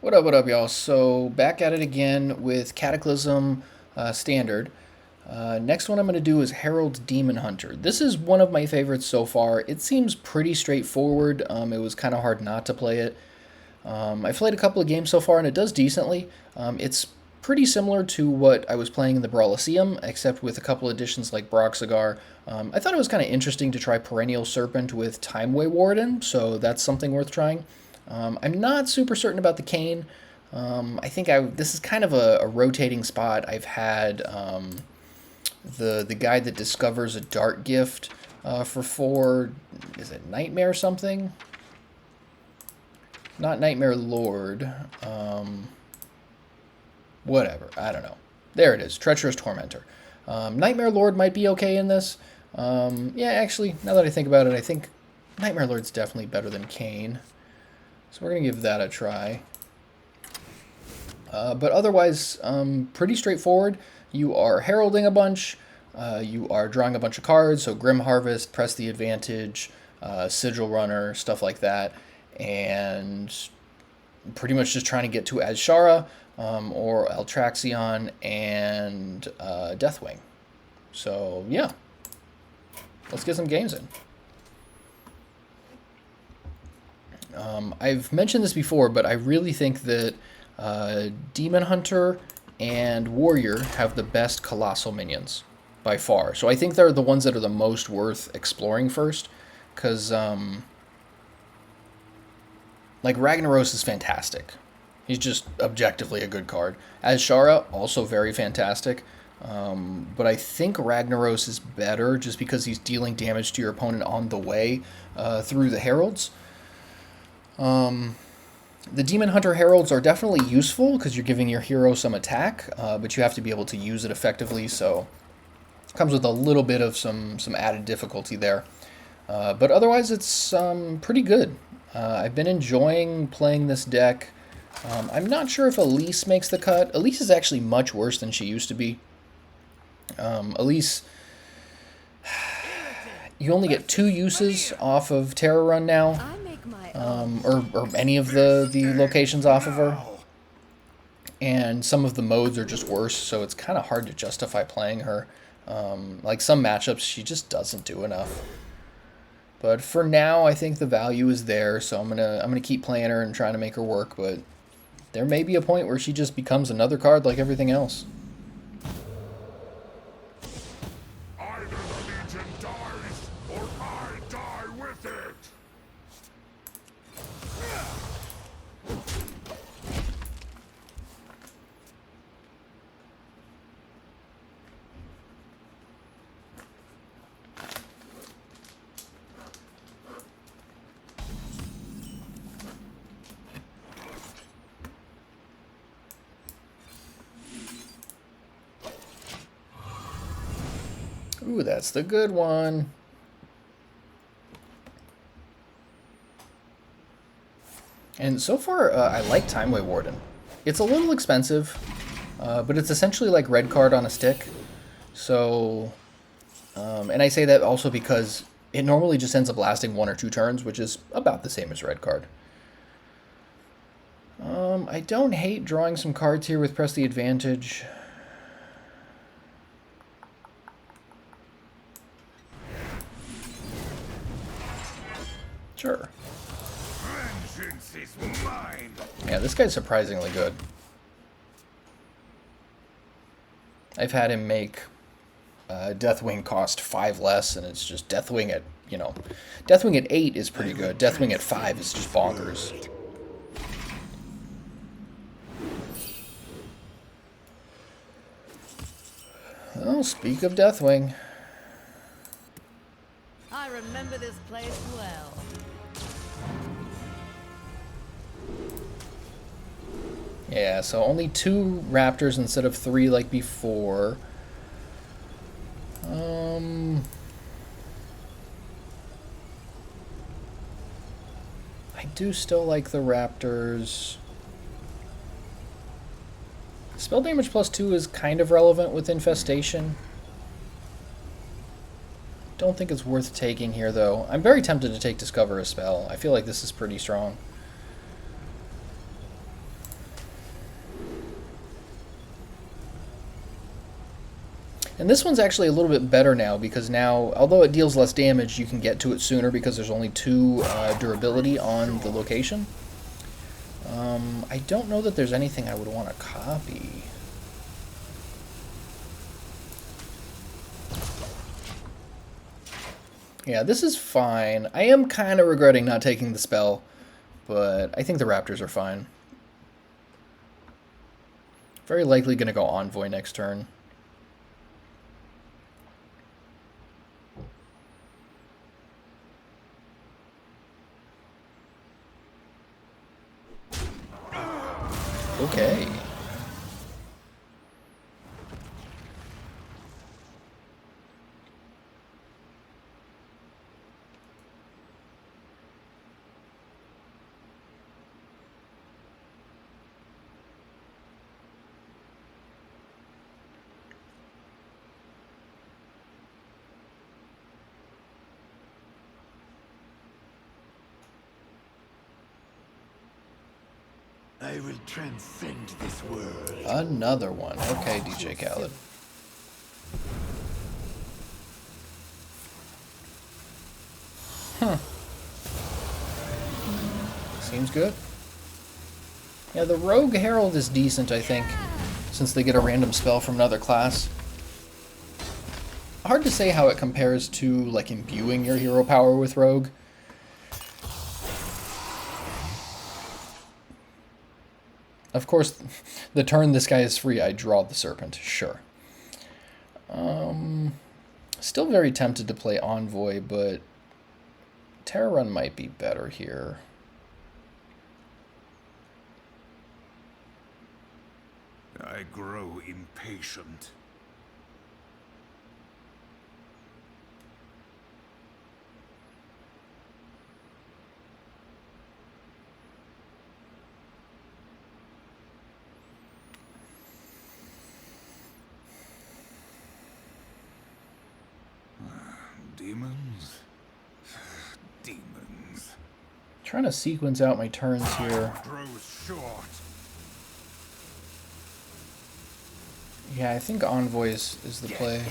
What up, y'all? So, back at it again with Cataclysm Standard. Next one I'm going to do is Herald Demon Hunter. This is one of my favorites so far. It seems pretty straightforward. It was kind of hard not to play it. I've played a couple of games so far, and it does decently. It's pretty similar to what I was playing in the Brawliseum, except with a couple additions like Broxigar. I thought it was kind of interesting to try Perennial Serpent with Timeway Warden, so that's something worth trying. I'm not super certain about the Cane. I think this is kind of a rotating spot. I've had the guy that discovers a dart gift for 4, is it Nightmare something? Not Nightmare Lord. Whatever, I don't know. There it is, Treacherous Tormentor. Nightmare Lord might be okay in this. Yeah, actually, now that I think about it, I think Nightmare Lord's definitely better than Cane. So we're going to give that a try. But otherwise, pretty straightforward. You are heralding a bunch. You are drawing a bunch of cards. So Grim Harvest, Press the Advantage, Sigil Runner, stuff like that. And pretty much just trying to get to Azshara or Ultraxion and Deathwing. So yeah, let's get some games in. I've mentioned this before, but I really think that Demon Hunter and Warrior have the best Colossal minions by far. So I think they're the ones that are the most worth exploring first, because like Ragnaros is fantastic. He's just objectively a good card. Azshara, also very fantastic. But I think Ragnaros is better just because he's dealing damage to your opponent on the way through the Heralds. The Demon Hunter Heralds are definitely useful because you're giving your hero some attack, but you have to be able to use it effectively, so it comes with a little bit of some added difficulty there. But otherwise, it's pretty good. I've been enjoying playing this deck. I'm not sure if Elise makes the cut. Elise is actually much worse than she used to be. Elise, you only get 2 uses off of Terror Run now. Or any of the locations off of her. And some of the modes are just worse, so it's kind of hard to justify playing her. Like some matchups, she just doesn't do enough. But for now, I think the value is there, so I'm gonna keep playing her and trying to make her work. But there may be a point where she just becomes another card like everything else. Either the Legion dies, or I die with it! Ooh, that's the good one. And so far, I like Timeway Warden. It's a little expensive, but it's essentially like red card on a stick. So, and I say that also because it normally just ends up lasting 1 or 2 turns, which is about the same as red card. I don't hate drawing some cards here with Press the Advantage. Sure. Vengeance is mine. Yeah, this guy's surprisingly good. I've had him make Deathwing cost 5 less, and it's just Deathwing at, Deathwing at 8 is pretty good. Deathwing at 5 is just bonkers. Well, speak of Deathwing. I remember this place well. Yeah, so only 2 Raptors instead of 3 like before. I do still like the Raptors. Spell damage plus 2 is kind of relevant with Infestation. Don't think it's worth taking here, though. I'm very tempted to take Discover a spell. I feel like this is pretty strong. And this one's actually a little bit better now, because now, although it deals less damage, you can get to it sooner because there's only 2 durability on the location. I don't know that there's anything I would want to copy. Yeah, this is fine. I am kind of regretting not taking the spell, but I think the Raptors are fine. Very likely going to go Envoy next turn. Okay. I will transcend this world. Another one. Okay, DJ Khaled. Huh. Seems good. Yeah, the Rogue Herald is decent, I think, since they get a random spell from another class. Hard to say how it compares to, like, imbuing your hero power with Rogue. Of course, the turn this guy is free, I draw the Serpent. Sure. Still very tempted to play Envoy, but Terror Run might be better here. I grow impatient. Demons? Demons. Trying to sequence out my turns here. Grows short. Yeah, I think Envoy is the play.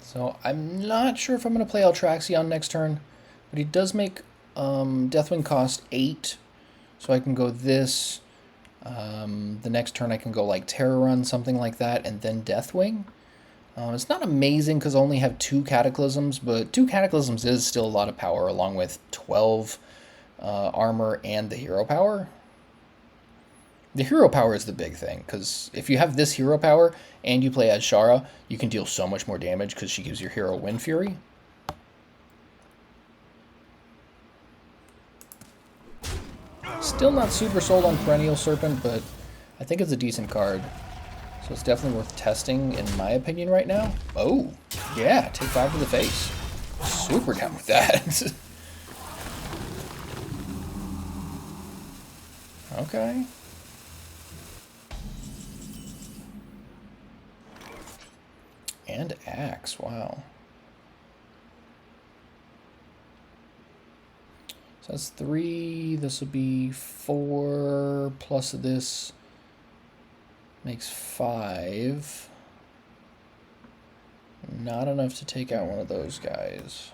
So I'm not sure if I'm going to play Ultraxion next turn, but he does make Deathwing cost 8, so I can go this. The next turn I can go like Terror Run, something like that, and then Deathwing. It's not amazing because I only have 2 Cataclysms, but 2 Cataclysms is still a lot of power, along with 12 armor and the hero power. The hero power is the big thing, because if you have this hero power and you play Azshara, you can deal so much more damage because she gives your hero Wind Fury. Still not super sold on Perennial Serpent, but I think it's a decent card. So it's definitely worth testing, in my opinion, right now. Oh, yeah, take 5 to the face. Super down with that. Okay. And Axe, wow. So that's 3, this will be 4, plus this makes 5. Not enough to take out one of those guys.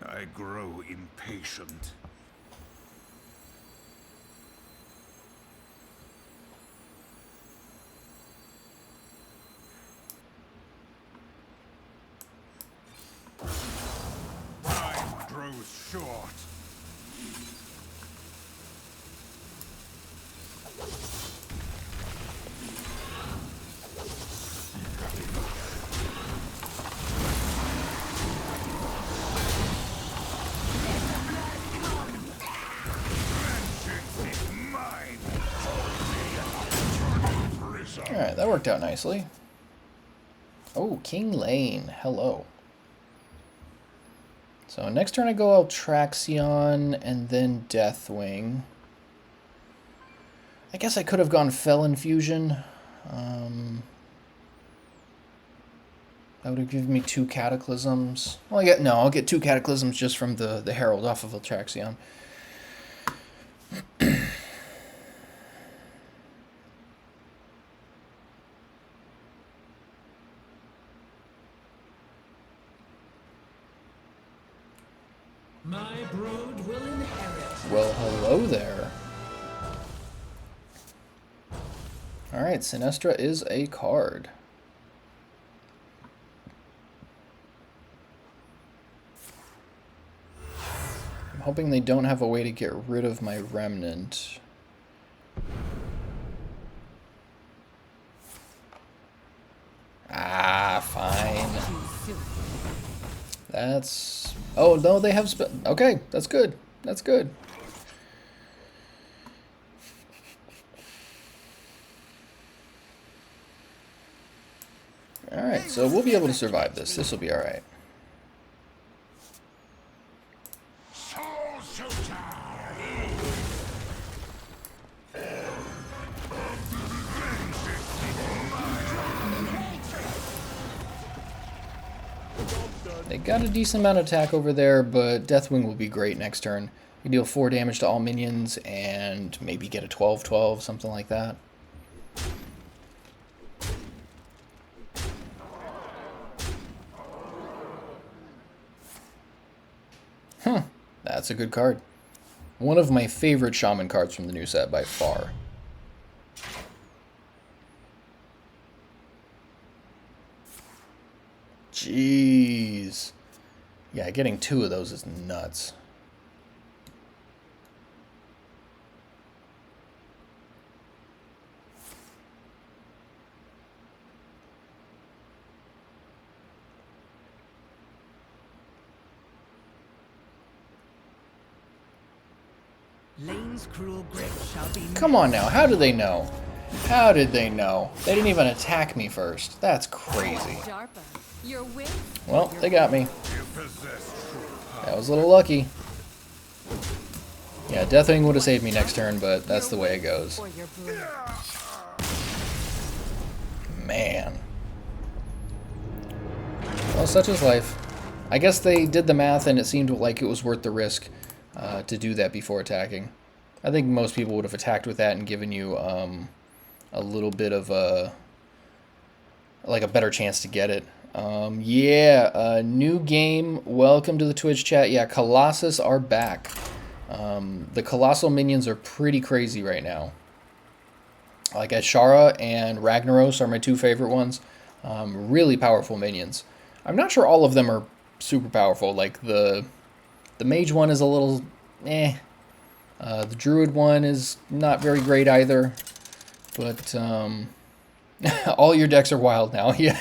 I grow impatient. Time grows short. Alright, that worked out nicely. Oh, King Lane. Hello. So next turn I go Ultraxion and then Deathwing. I guess I could have gone Fel Infusion. That would have given me 2 Cataclysms. Well, I'll get 2 Cataclysms just from the Herald off of Ultraxion. My brood will inherit. Well, hello there. Alright, Sinestra is a card. I'm hoping they don't have a way to get rid of my Remnant. Ah, fine. That's... Oh, no, they have... Okay, that's good. That's good. Alright, so we'll be able to survive this. This will be alright. They got a decent amount of attack over there, but Deathwing will be great next turn. You deal 4 damage to all minions and maybe get a 12/12, something like that. That's a good card. One of my favorite Shaman cards from the new set by far. Jeez. Yeah, getting 2 of those is nuts. Lane's cruel grip shall be... Come on now, how did they know? How did they know? They didn't even attack me first. That's crazy. Well, they got me. That was a little lucky. Yeah, Deathwing would have saved me next turn, but that's the way it goes. Man. Well, such is life. I guess they did the math and it seemed like it was worth the risk to do that before attacking. I think most people would have attacked with that and given you a little bit of a better chance to get it. Yeah, new game. Welcome to the Twitch chat. Yeah, Colossus are back. The Colossal minions are pretty crazy right now. Like Azshara and Ragnaros are my 2 favorite ones. Really powerful minions. I'm not sure all of them are super powerful. Like the Mage one is a little eh. The Druid one is not very great either. But all your decks are wild now. Yeah.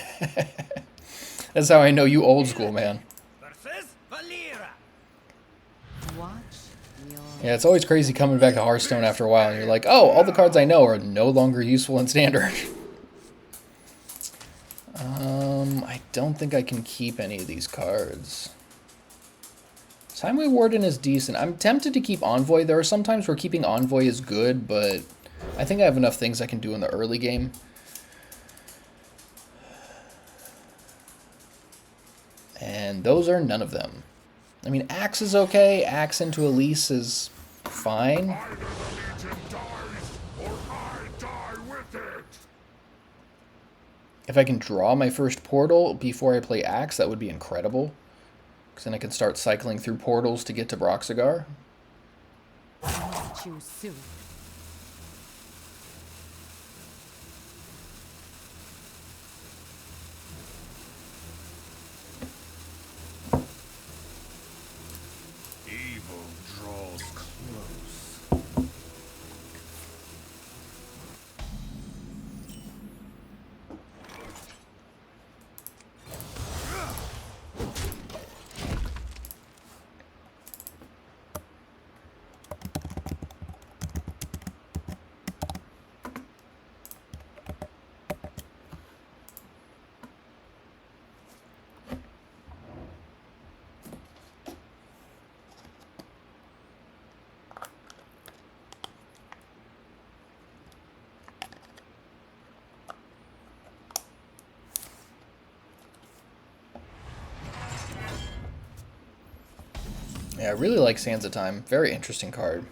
That's how I know you old school, man. Yeah, it's always crazy coming back to Hearthstone after a while, and you're like, oh, all the cards I know are no longer useful in Standard. I don't think I can keep any of these cards. Timeway Warden is decent. I'm tempted to keep Envoy. There are some times where keeping Envoy is good, but I think I have enough things I can do in the early game. And those are none of them. I mean, Axe is okay. Axe into Elise is fine. Either the Legion dies, or I die with it! If I can draw my first portal before I play Axe, that would be incredible. Because then I can start cycling through portals to get to Broxigar. Choose soon. Evil draws close. Yeah, I really like Sands of Time. Very interesting card.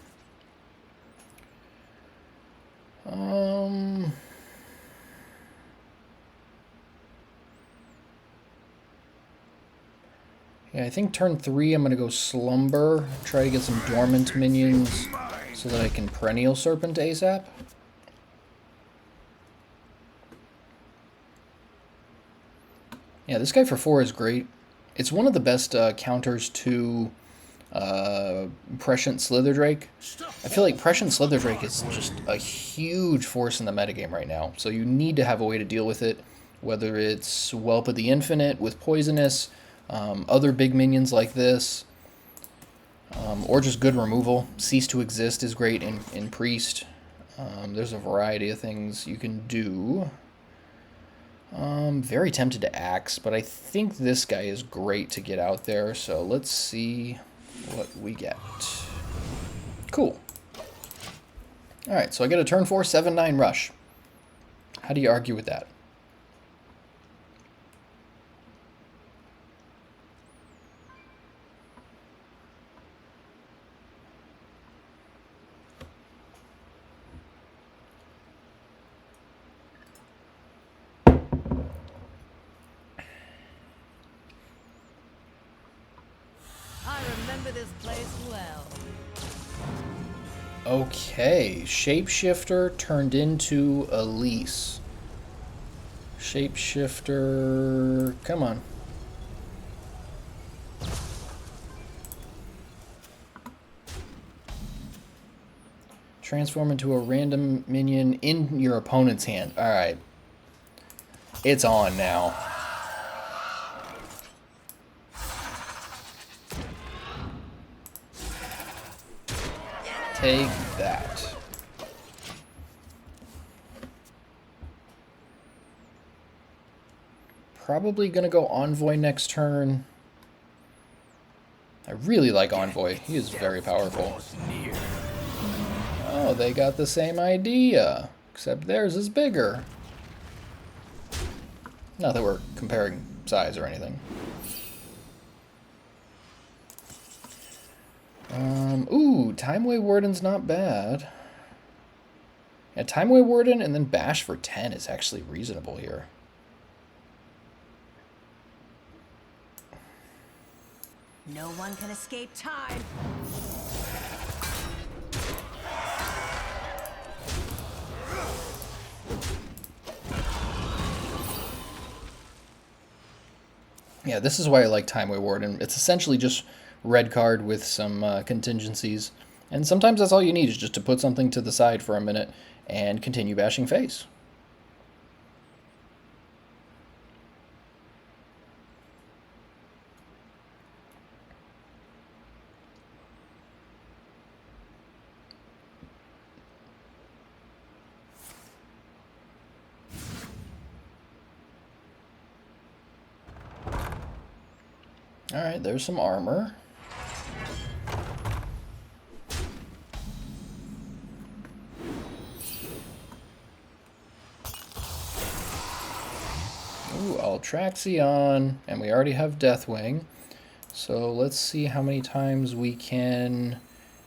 Yeah, I think turn 3 I'm going to go Slumber. Try to get some dormant minions so that I can Perennial Serpent ASAP. Yeah, this guy for 4 is great. It's one of the best counters to Prescient Slitherdrake. I feel like Prescient Slitherdrake is just a huge force in the metagame right now. So you need to have a way to deal with it, whether it's Whelp of the Infinite with Poisonous, other big minions like this, or just good removal. Cease to Exist is great in Priest. There's a variety of things you can do. Very tempted to Axe, but I think this guy is great to get out there, so let's see what we get. Cool. Alright, so I get a turn 4, 7-9 rush. How do you argue with that? This place well. Okay, Shapeshifter turned into Elise. Shapeshifter, come on. Transform into a random minion in your opponent's hand. Alright. It's on now. Take that. Probably gonna go Envoy next turn. I really like Envoy. He is very powerful. Oh, they got the same idea, except theirs is bigger. Not that we're comparing size or anything. Ooh, Timeway Warden's not bad. Yeah, Timeway Warden and then Bash for 10 is actually reasonable here. No one can escape time. Yeah, this is why I like Timeway Warden. It's essentially just red card with some contingencies. And sometimes that's all you need, is just to put something to the side for a minute and continue bashing face. Alright, there's some armor. Ooh, Ultraxion, and we already have Deathwing. So let's see how many times we can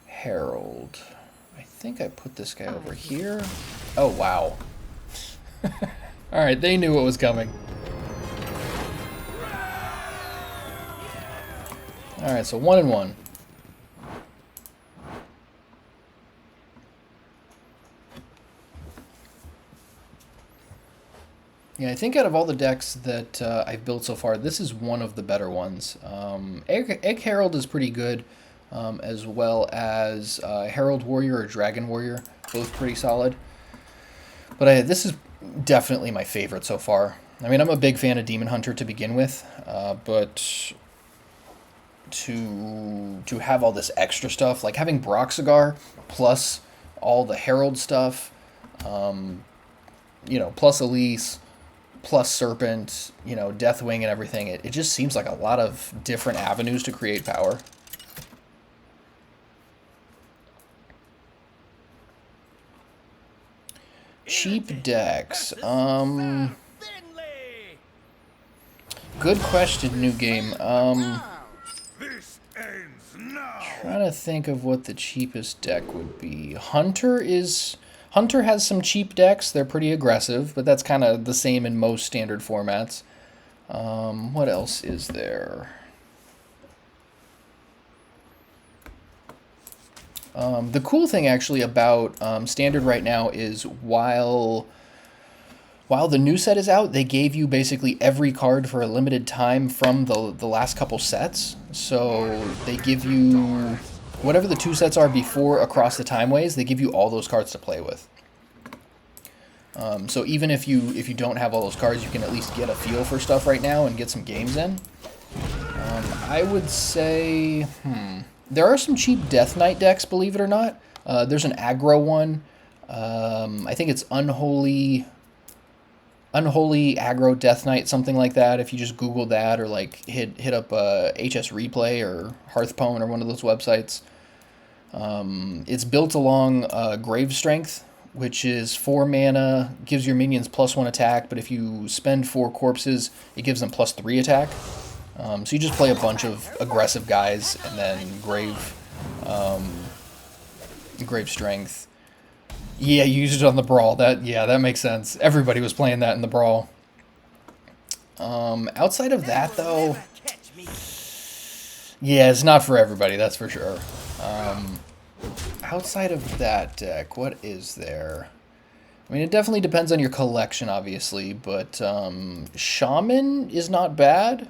Herald. I think I put this guy over here. Oh, wow. Alright, they knew what was coming. Alright, so 1 and 1. Yeah, I think out of all the decks that I've built so far, this is one of the better ones. Egg Herald is pretty good, as well as Herald Warrior or Dragon Warrior, both pretty solid. But this is definitely my favorite so far. I mean, I'm a big fan of Demon Hunter to begin with, but to have all this extra stuff, like having Broxigar plus all the Herald stuff, you know, plus Elise, plus Serpent, you know, Deathwing and everything, it just seems like a lot of different avenues to create power. Cheap decks. Good question, new game. Trying to think of what the cheapest deck would be. Hunter has some cheap decks. They're pretty aggressive, but that's kind of the same in most standard formats. What else is there? The cool thing actually about standard right now is while the new set is out, they gave you basically every card for a limited time from the last couple sets. So they give you whatever the 2 sets are before Across the Timeways, they give you all those cards to play with. So even if you don't have all those cards, you can at least get a feel for stuff right now and get some games in. I would say, there are some cheap Death Knight decks, believe it or not. There's an aggro one. I think it's Unholy Aggro Death Knight, something like that. If you just Google that or like hit up HS Replay or Hearthstone or one of those websites. It's built along Grave Strength, which is 4 mana, gives your minions +1 attack, but if you spend 4 corpses, it gives them +3 attack. So you just play a bunch of aggressive guys and then Grave Strength. Yeah, you used it on the Brawl. That makes sense. Everybody was playing that in the Brawl. Outside of that, though, yeah, it's not for everybody, that's for sure. Outside of that deck, what is there? I mean, it definitely depends on your collection, obviously, but Shaman is not bad.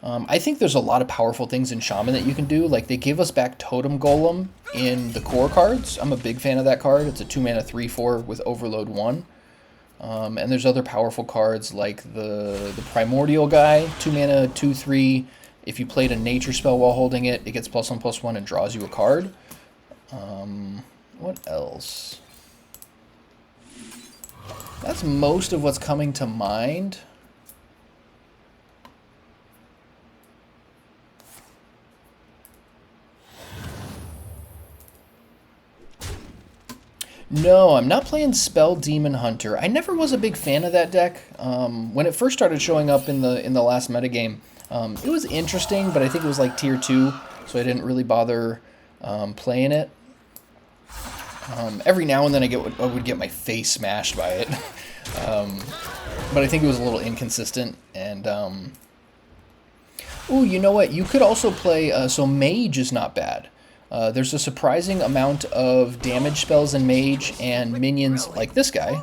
I think there's a lot of powerful things in Shaman that you can do. Like, they give us back Totem Golem in the core cards. I'm a big fan of that card. It's a 2-mana 3/4 with Overload 1. And there's other powerful cards like the Primordial guy, 2-mana 2/3. If you played a nature spell while holding it, it gets +1/+1 and draws you a card. What else? That's most of what's coming to mind. No, I'm not playing Spell Demon Hunter. I never was a big fan of that deck. When it first started showing up in the last metagame, it was interesting, but I think it was like tier 2, so I didn't really bother playing it. Every now and then I would get my face smashed by it, but I think it was a little inconsistent. And ooh, you know what? You could also play. So Mage is not bad. There's a surprising amount of damage spells in Mage and minions like this guy.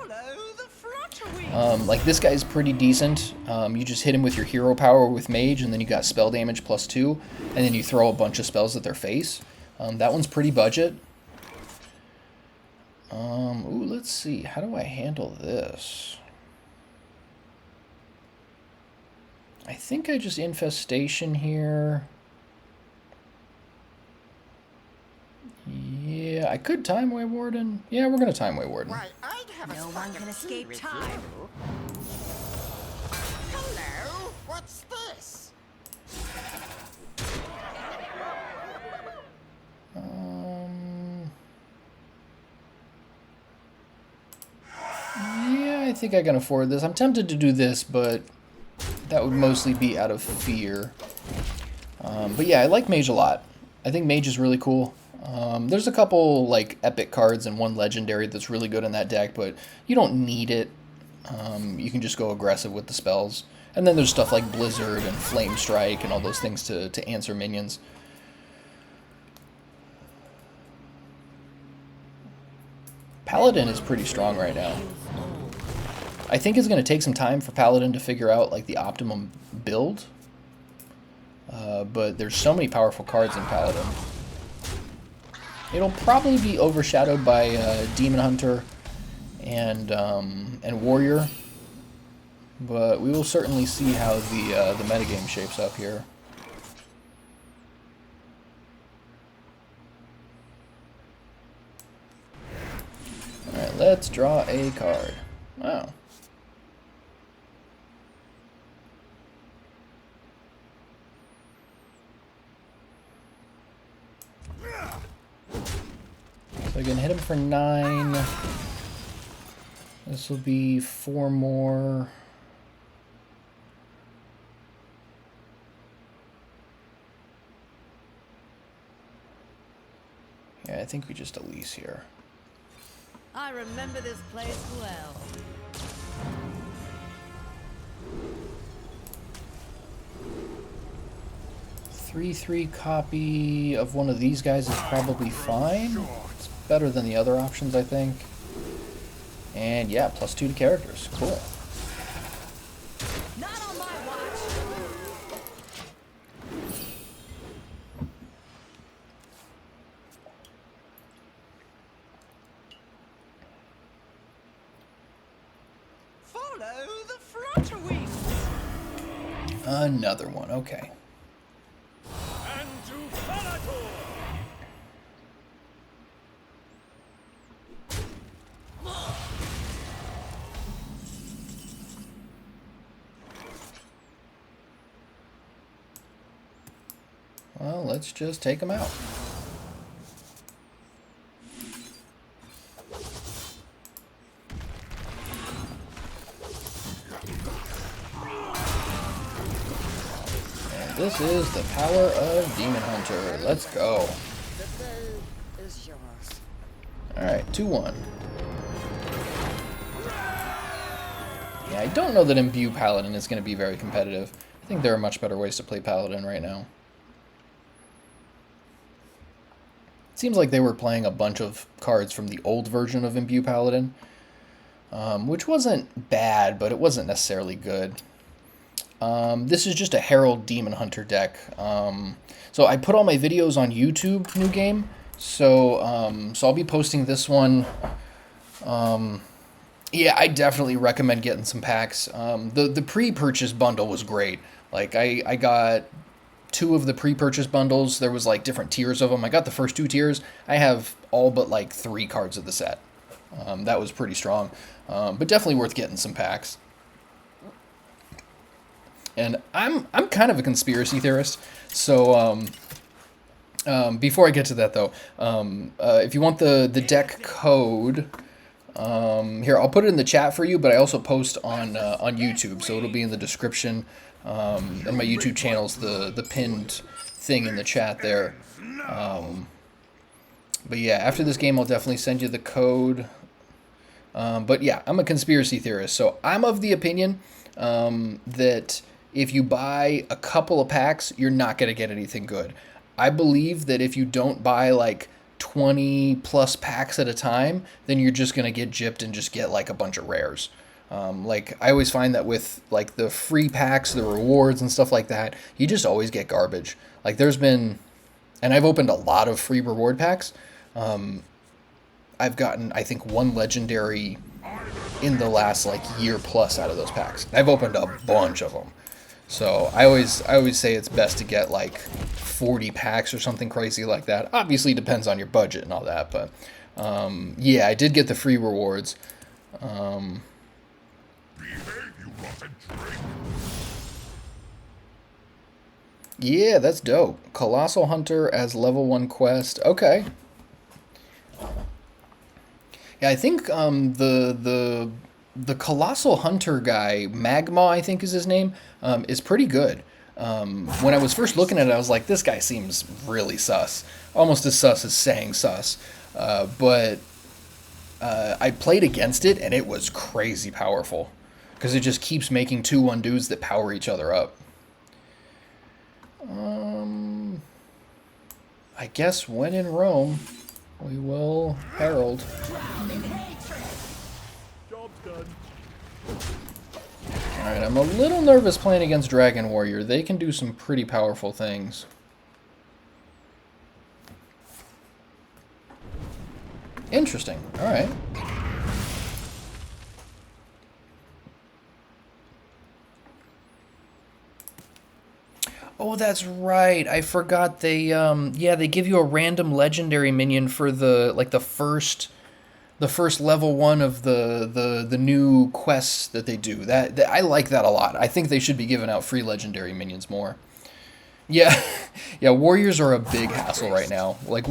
Like this guy's pretty decent. You just hit him with your hero power with Mage, and then you got spell damage +2, and then you throw a bunch of spells at their face. That one's pretty budget. Ooh, let's see. How do I handle this? I think I just Infestation here. Yeah, I could Timeway Warden. Yeah, we're gonna Timeway Warden. No one can escape time. Hello, what's this? Yeah, I think I can afford this. I'm tempted to do this, but that would mostly be out of fear. But yeah, I like Mage a lot. I think Mage is really cool. There's a couple like epic cards and one legendary that's really good in that deck, but you don't need it. You can just go aggressive with the spells. And then there's stuff like Blizzard and Flame Strike and all those things to answer minions. Paladin is pretty strong right now. I think it's going to take some time for Paladin to figure out like the optimum build. But there's so many powerful cards in Paladin. It'll probably be overshadowed by Demon Hunter and Warrior, but we will certainly see how the metagame shapes up here. All right, let's draw a card. Wow. So I can hit him for 9. This will be 4 more. Yeah, I think we just Elise here. I remember this place well. 3/3 copy of one of these guys is probably fine. It's better than the other options, I think. And yeah, +2 to characters. Cool. Not on my watch. Follow the flutter wings. Another one, okay. And to Falator! Well, let's just take them out. And this is the power of Demon Hunter. Let's go. The day is yours. Alright, 2-1. Yeah, I don't know that Imbue Paladin is going to be very competitive. I think there are much better ways to play Paladin right now. Seems like they were playing a bunch of cards from the old version of Imbue Paladin, which wasn't bad, but it wasn't necessarily good. This is just a Herald Demon Hunter deck. So I put all my videos on YouTube, new game. So I'll be posting this one. Yeah, I definitely recommend getting some packs. The pre-purchase bundle was great. Like I got 2 of the pre-purchase bundles. There was like different tiers of them. I got the first 2 tiers. I have all but like 3 cards of the set. That was pretty strong, but definitely worth getting some packs. And I'm kind of a conspiracy theorist, so before I get to that though, if you want the deck code, here I'll put it in the chat for you, but I also post on YouTube, so it'll be in the description. And my YouTube channel's the pinned thing in the chat there. But yeah, after this game I'll definitely send you the code. But yeah, I'm a conspiracy theorist, so I'm of the opinion that if you buy a couple of packs, you're not going to get anything good. I believe that if you don't buy like 20 plus packs at a time, then you're just going to get gypped and just get like a bunch of rares. Like I always find that with like the free packs, the rewards and stuff like that, you just always get garbage. Like there's been, and I've opened a lot of free reward packs. I've gotten, I think, 1 legendary in the last like year plus out of those packs. I've opened a bunch of them. So I always say it's best to get like 40 packs or something crazy like that. Obviously depends on your budget and all that, but yeah, I did get the free rewards. Behave, you rotten drink! Yeah, that's dope. Colossal Hunter as level 1 quest. Okay. Yeah, I think the Colossal Hunter guy, Magma, I think is his name, is pretty good. When I was first looking at it, I was like, this guy seems really sus. Almost as sus as saying sus. But I played against it, and it was crazy powerful. Because it just keeps making 2/1 dudes that power each other up. I guess when in Rome, we will Herald. Job's done. Alright, I'm a little nervous playing against Dragon Warrior. They can do some pretty powerful things. Interesting. Alright. Oh, that's right. I forgot they yeah, they give you a random legendary minion for the like the first level 1 of the new quests that they do. That I like that a lot. I think they should be giving out free legendary minions more. Yeah. Yeah, warriors are a big hassle right now. Like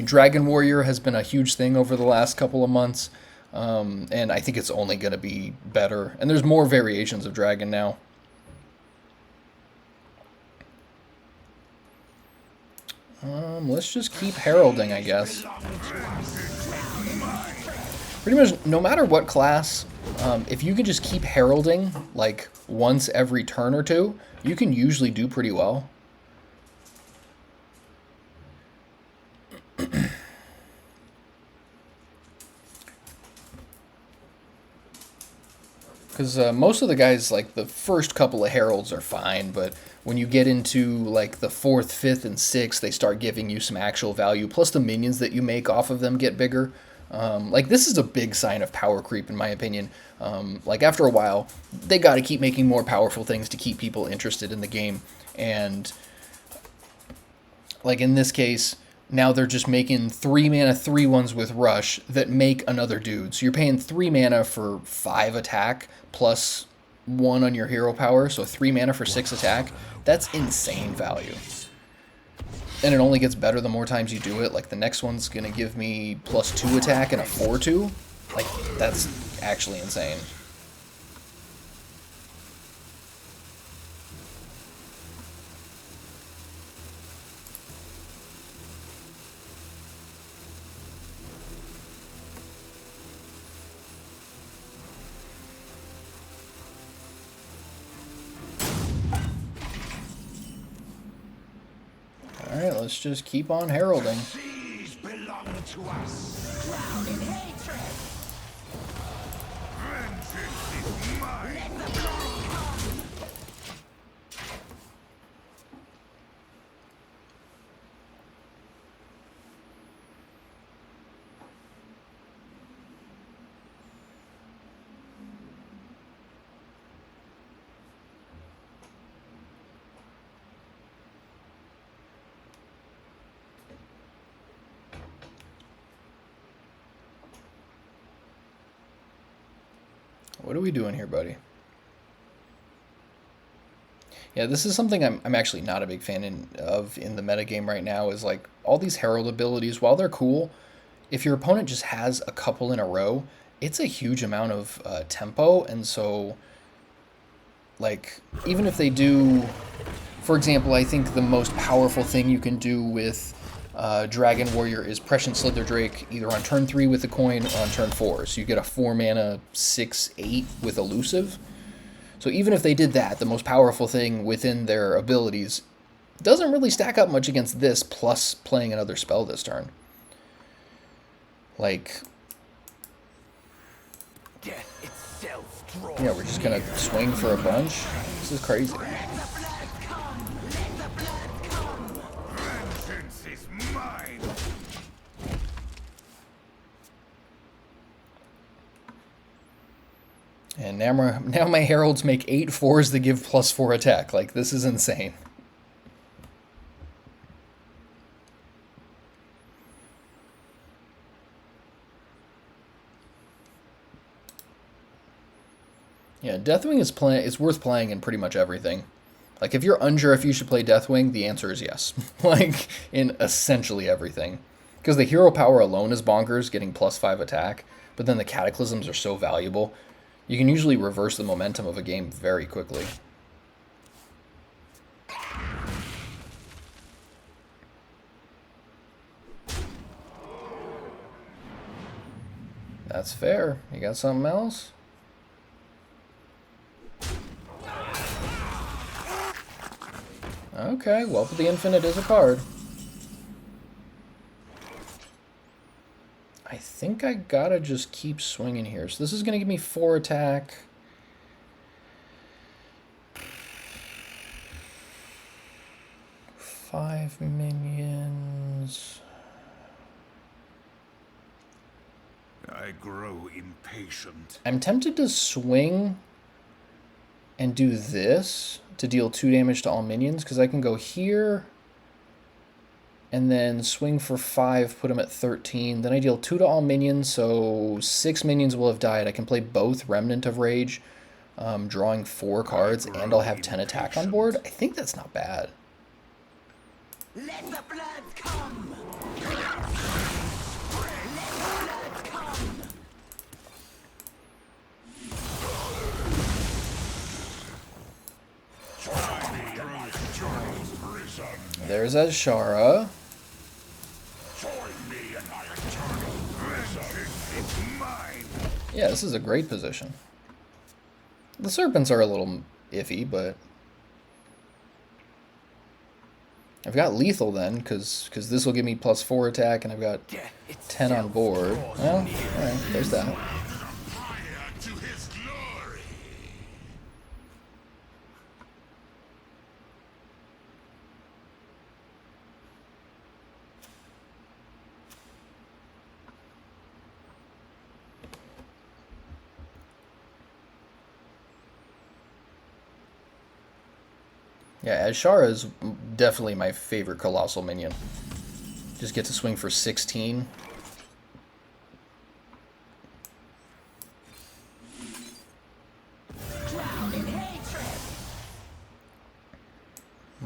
Dragon Warrior has been a huge thing over the last couple of months. And I think it's only going to be better. And there's more variations of dragon now. Let's just keep heralding, I guess. Pretty much, no matter what class, if you can just keep heralding, like, once every turn or two, you can usually do pretty well. Because most of the guys, like, the first couple of heralds are fine, but when you get into, like, the 4th, 5th, and 6th, they start giving you some actual value, plus the minions that you make off of them get bigger. Like, this is a big sign of power creep, in my opinion. Like, after a while, they got to keep making more powerful things to keep people interested in the game. And, like, in this case, now they're just making 3 mana 3/1s with Rush that make another dude. So you're paying 3 mana for 5 attack plus 1 on your hero power. So 3 mana for 6 attack. That's insane value. And it only gets better the more times you do it. Like, the next one's going to give me +2 attack and a 4/2. Like, that's actually insane. Alright, let's just keep on heralding. These belong to us. Drown in hatred. Vengeance is mine. Let the blood come. What are we doing here, buddy? Yeah, this is something I'm actually not a big fan of in the metagame right now, is like all these herald abilities, while they're cool, if your opponent just has a couple in a row, it's a huge amount of tempo, and so, like, even if they do, for example, I think the most powerful thing you can do with Dragon Warrior is Prescient Slitherdrake either on turn 3 with the coin or on turn 4. So you get a 4 mana 6/8 with Elusive. So even if they did that, the most powerful thing within their abilities doesn't really stack up much against this, plus playing another spell this turn. Like, Death itself draws. yeah, we're just gonna swing for a bunch. This is crazy. Vengeance is mine. And now my heralds make 8 4s that give +4 attack. Like, this is insane. Yeah, Deathwing is worth playing in pretty much everything. Like, if you're unsure if you should play Deathwing, the answer is yes. Like, in essentially everything. Because the hero power alone is bonkers, getting +5 attack, but then the Cataclysms are so valuable. You can usually reverse the momentum of a game very quickly. That's fair. You got something else? Okay, well, the Infinite is a card. I think I gotta just keep swinging here. So this is gonna give me 4 attack. Five minions. I grow impatient. I'm tempted to swing and do this to deal 2 damage to all minions, because I can go here and then swing for 5, put them at 13. Then I deal 2 to all minions, so 6 minions will have died. I can play both Remnant of Rage, drawing 4 cards, and I'll have 10 attack on board. I think that's not bad. Let the blood come! Let the blood come! There's Azshara. Yeah, this is a great position. The Serpents are a little iffy, but I've got lethal then, because this will give me +4 attack, and I've got 10 on board. Well, alright, there's that. Fire to his glory. Yeah, Azshara is definitely my favorite Colossal minion. Just get to swing for 16.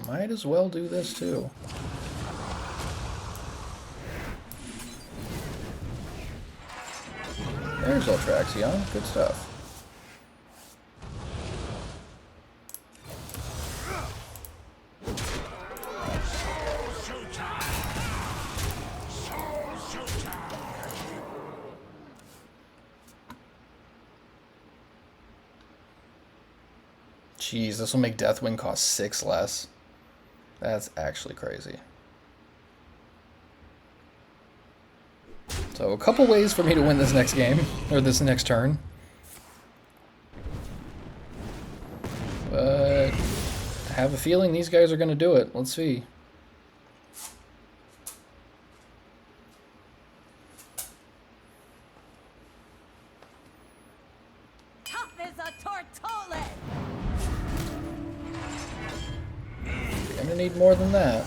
Might as well do this too. There's Ultraxion. Good stuff. Jeez, this will make Deathwing cost 6 less. That's actually crazy. So a couple ways for me to win this next game, or this next turn. But I have a feeling these guys are going to do it. Let's see. Tough as a tortole. Gonna need more than that.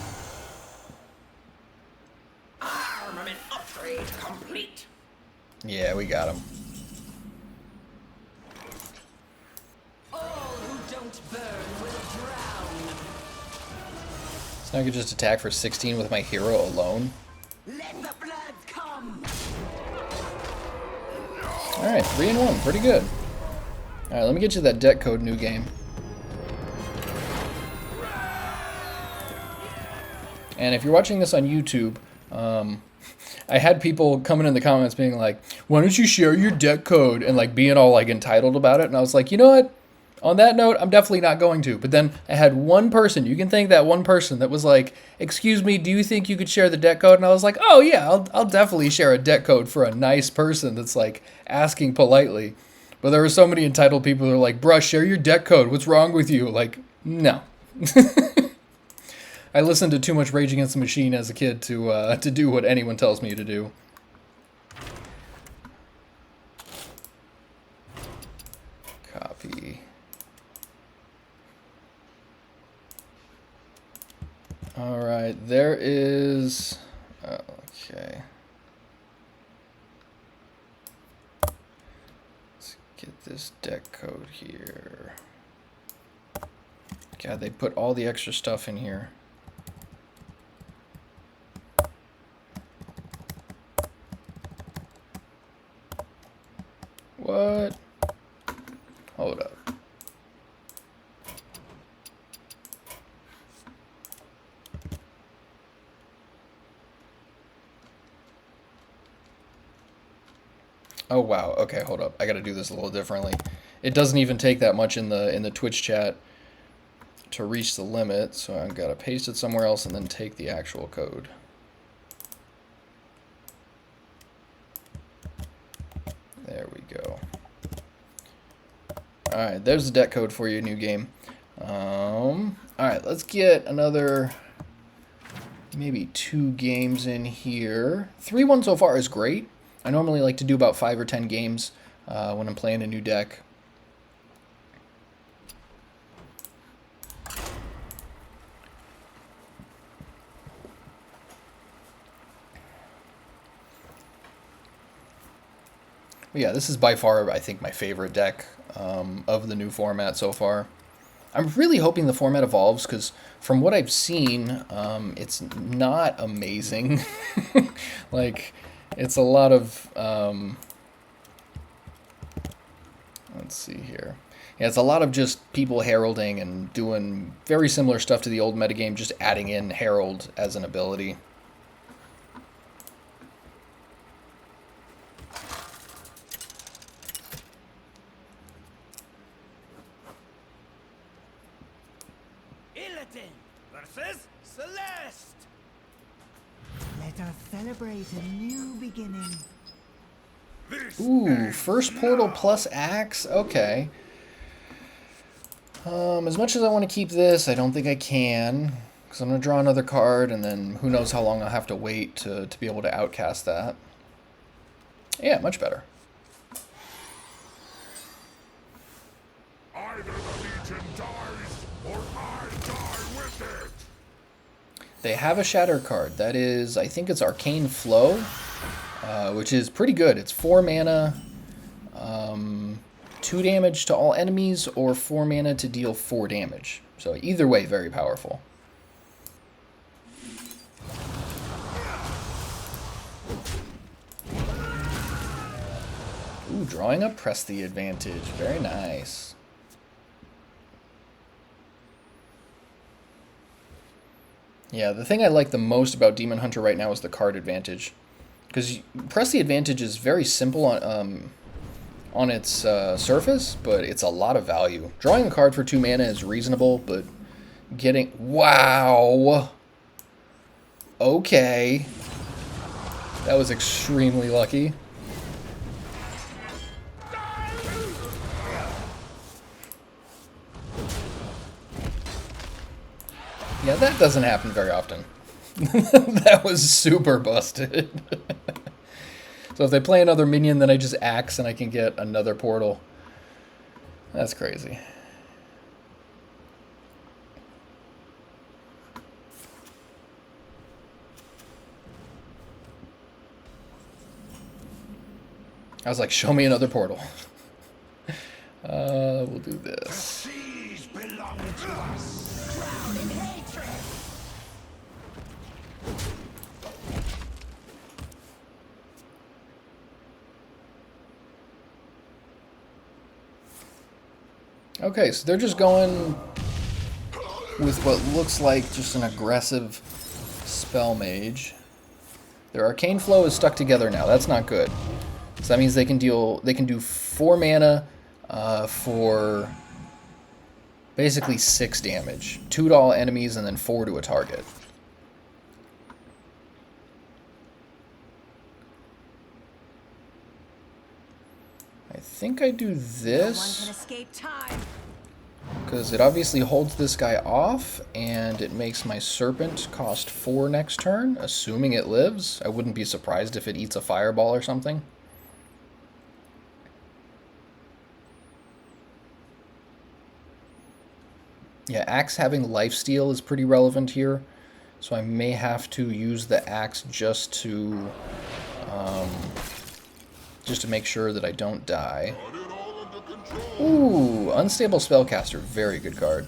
Armament upgrade complete. Yeah, we got him. All who don't burn will drown. So now I can just attack for 16 with my hero alone. Let the blood come. Alright, 3-1. Pretty good. Alright, let me get you that deck code new game. And if you're watching this on YouTube, I had people coming in the comments being like, why don't you share your deck code? And like being all like entitled about it. And I was like, you know what? On that note, I'm definitely not going to. But then I had one person, you can thank that one person, that was like, excuse me, do you think you could share the deck code? And I was like, oh yeah, I'll definitely share a deck code for a nice person that's like asking politely. But there were so many entitled people who were like, bruh, share your deck code. What's wrong with you? Like, no. I listened to too much Rage Against the Machine as a kid to do what anyone tells me to do. Copy. All right, there is. Okay. Let's get this deck code here. God, they put all the extra stuff in here. What? Hold up. Oh wow. Okay, hold up. I got to do this a little differently. It doesn't even take that much in the Twitch chat to reach the limit, so I've got to paste it somewhere else and then take the actual code. There we go. Alright, there's the deck code for your new game. Alright, let's get another maybe 2 games in here. 3-1 so far is great. I normally like to do about 5 or 10 games when I'm playing a new deck. But yeah, this is by far, I think, my favorite deck of the new format so far. I'm really hoping the format evolves, because from what I've seen, it's not amazing. Like, it's a lot of... let's see here. Yeah, it's a lot of just people heralding and doing very similar stuff to the old metagame, just adding in Herald as an ability. Warden versus Celeste. Let us celebrate a new beginning. Ooh, first portal plus axe? Okay. As much as I want to keep this, I don't think I can. Because I'm going to draw another card, and then who knows how long I'll have to wait to be able to outcast that. Yeah, much better. Either the Legion dies, or I die with it! They have a Shatter card. That is, I think it's Arcane Flow, which is pretty good. It's 4 mana, 2 damage to all enemies, or 4 mana to deal 4 damage. So either way, very powerful. Ooh, drawing up press the advantage. Very nice. Yeah, the thing I like the most about Demon Hunter right now is the card advantage. Because press the advantage is very simple on its surface, but it's a lot of value. Drawing a card for 2 mana is reasonable, but getting... Wow! Okay. That was extremely lucky. Yeah, that doesn't happen very often. That was super busted. So if they play another minion, then I just axe and I can get another portal. That's crazy. I was like, show me another portal. We'll do this. Seas belong to us! Drown in hatred! Okay, so they're just going with what looks like just an aggressive spell mage. Their arcane flow is stuck together now. That's not good. So that means they can do 4 mana for basically 6 damage. 2 to all enemies and then 4 to a target. I think I do No one can this escape time. because it obviously holds this guy off and it makes my serpent cost 4 next turn, assuming it lives. I wouldn't be surprised if it eats a fireball or something. Yeah, axe having lifesteal is pretty relevant here, so I may have to use the axe just to make sure that I don't die. Ooh, Unstable Spellcaster, very good card.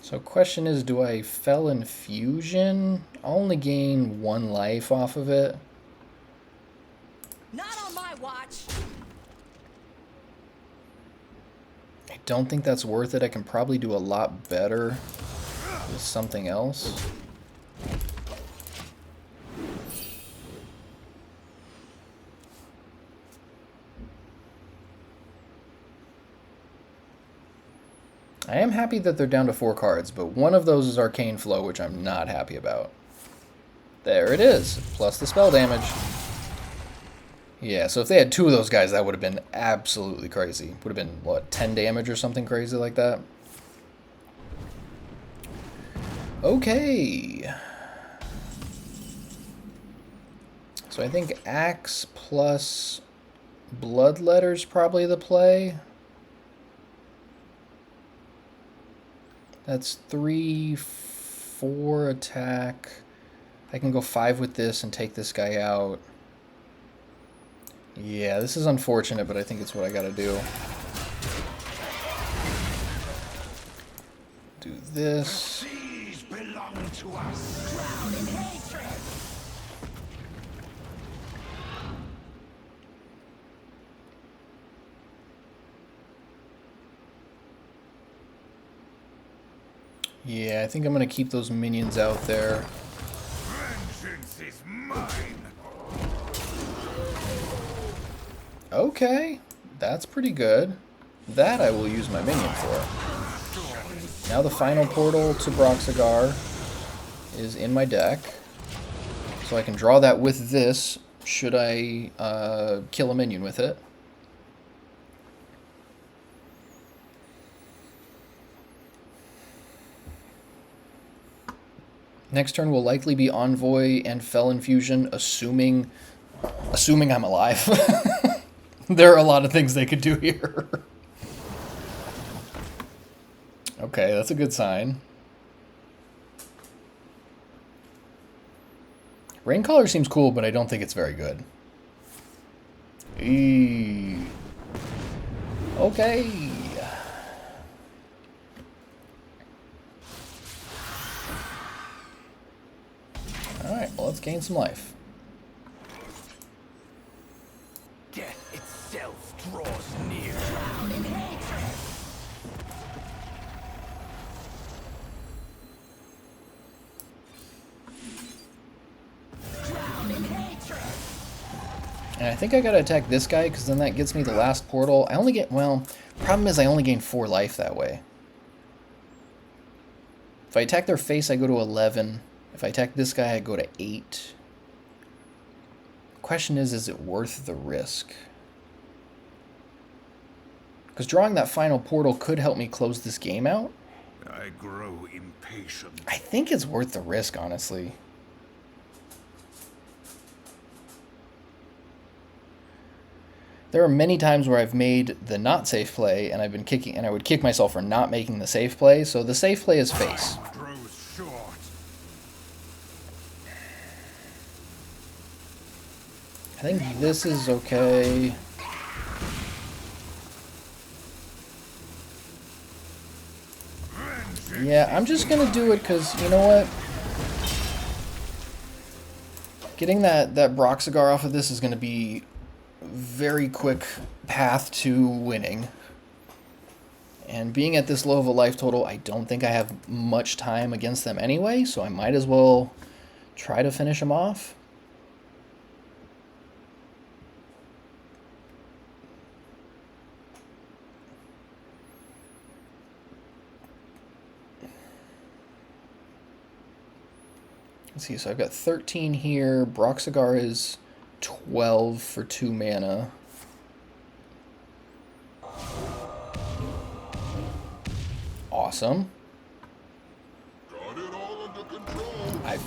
So question is, do I Fel Infusion? I'll only gain 1 life off of it. Not on my watch. I don't think that's worth it. I can probably do a lot better with something else. I am happy that they're down to 4 cards, but one of those is Arcane Flow, which I'm not happy about. There it is, plus the spell damage. Yeah, so if they had 2 of those guys, that would have been absolutely crazy. Would have been, what, 10 damage or something crazy like that? Okay. So I think Axe plus Bloodletter's probably the play. That's 3, 4 attack. I can go 5 with this and take this guy out. Yeah, this is unfortunate, but I think it's what I gotta do. Do this. The seas belong to us! Drown in hatred! Yeah, I think I'm going to keep those minions out there. Vengeance is mine. Okay, that's pretty good. That I will use my minion for. Now the final portal to Broxigar is in my deck. So I can draw that with this, should I kill a minion with it. Next turn will likely be Envoy and Fel Infusion, assuming I'm alive. There are a lot of things they could do here. Okay, that's a good sign. Raincaller seems cool, but I don't think it's very good. Eee. Okay. Alright, well, let's gain some life. Death itself draws near. And I think I gotta attack this guy, because then that gets me the last portal. I only get, well, problem is I only gain 4 life that way. If I attack their face, I go to 11. If I attack this guy, I go to 8. Question is it worth the risk? Because drawing that final portal could help me close this game out. I grow impatient. I think it's worth the risk, honestly. There are many times where I've made the not safe play, and I've been kicking, and I would kick myself for not making the safe play. So the safe play is face. Grows short. I think this is okay. Yeah, I'm just gonna do it because, you know what? Getting that Broxigar off of this is gonna be a very quick path to winning. And being at this low of a life total, I don't think I have much time against them anyway, so I might as well try to finish them off. Let's see, so I've got 13 here. Broxigar is 12 for 2 mana. Awesome. I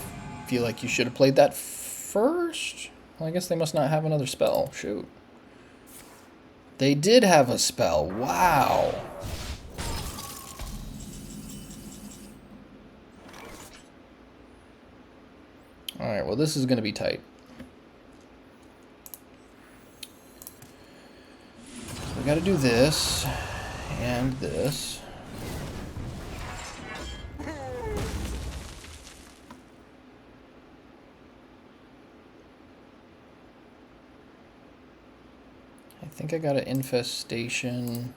feel like you should have played that first. Well, I guess they must not have another spell. Shoot. They did have a spell. Wow. Alright, well this is going to be tight. So we got to do this and this. I think I got an Infestation.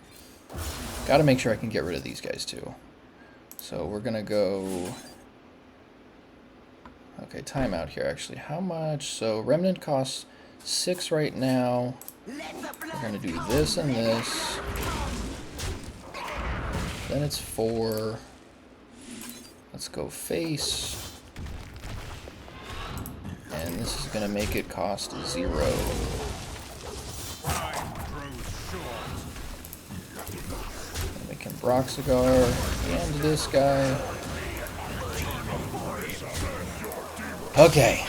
Got to make sure I can get rid of these guys too. So we're going to go... Okay, timeout here actually. How much? So Remnant costs 6 right now. We're going to do this and this. Then it's 4. Let's go face. And this is going to make it cost 0. Making Broxigar and this guy. Okay.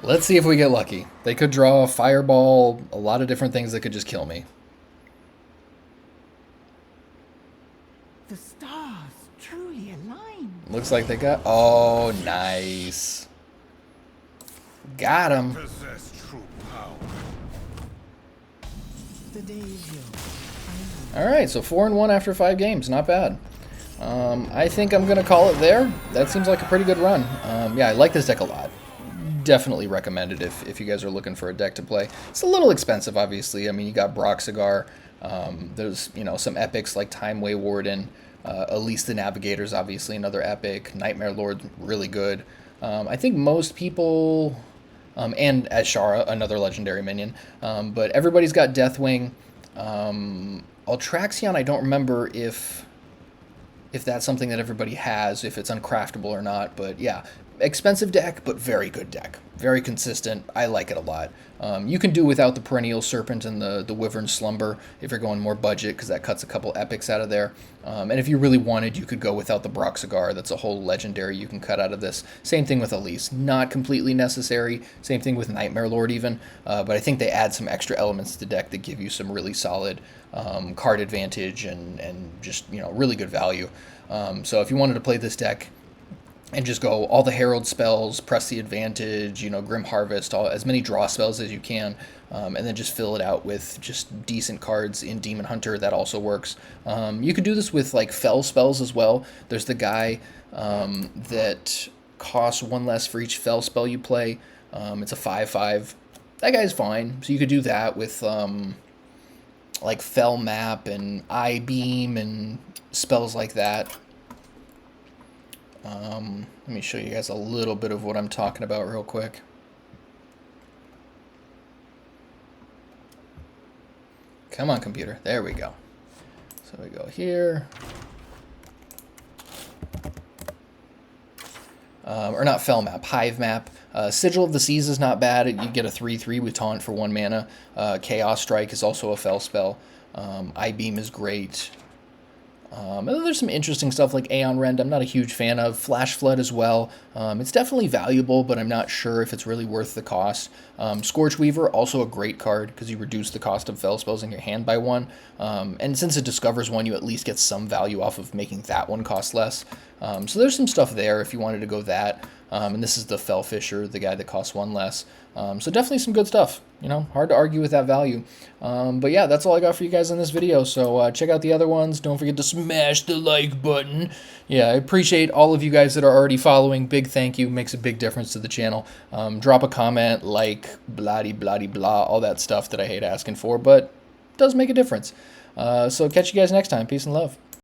Let's see if we get lucky. They could draw a fireball, a lot of different things that could just kill me. The stars truly align. Looks like they got... Oh, nice. Got him. Possess true power. The day is yours. Alright, so 4-1 after 5 games. Not bad. I think I'm going to call it there. That seems like a pretty good run. Yeah, I like this deck a lot. Definitely recommend it if you guys are looking for a deck to play. It's a little expensive, obviously. I mean, you got Broxigar. There's, you know, some epics like Timeway Warden. Elise the Navigator is obviously another epic. Nightmare Lord, really good. I think most people, and Azshara, another legendary minion, but everybody's got Deathwing. Ultraxion, I don't remember if that's something that everybody has, if it's uncraftable or not, but yeah, expensive deck, but very good deck. Very consistent. I like it a lot. You can do without the Perennial Serpent and the Wyvern Slumber if you're going more budget, because that cuts a couple epics out of there. And if you really wanted, you could go without the Broxigar. That's a whole legendary you can cut out of this. Same thing with Elise. Not completely necessary. Same thing with Nightmare Lord even. But I think they add some extra elements to the deck that give you some really solid card advantage and just, you know, really good value. So if you wanted to play this deck and just go all the Herald spells, press the advantage, you know, Grim Harvest, as many draw spells as you can, and then just fill it out with just decent cards in Demon Hunter, that also works. You could do this with like Fel spells as well. There's the guy that costs 1 less for each Fel spell you play. It's a 5/5. That guy's fine. So you could do that with like Fel Map and Eye Beam and spells like that. Let me show you guys a little bit of what I'm talking about real quick. Come on, computer. There we go. So we go here. Or not Fel Map, Hive Map. Sigil of the Seas is not bad. You get a 3/3 with Taunt for 1 mana. Chaos Strike is also a Fel spell. Eye Beam is great. And then there's some interesting stuff like Aeon Rend I'm not a huge fan of. Flash Flood as well. It's definitely valuable, but I'm not sure if it's really worth the cost. Scorch Weaver, also a great card because you reduce the cost of Fel spells in your hand by 1. And since it discovers 1, you at least get some value off of making that one cost less. So there's some stuff there if you wanted to go that. And this is the Fel Fisher, the guy that costs 1 less. So definitely some good stuff. You know, hard to argue with that value. But yeah, that's all I got for you guys in this video. So check out the other ones. Don't forget to smash the like button. Yeah, I appreciate all of you guys that are already following. Big thank you. Makes a big difference to the channel. Drop a comment, like, blah, all that stuff that I hate asking for, but it does make a difference. So catch you guys next time. Peace and love.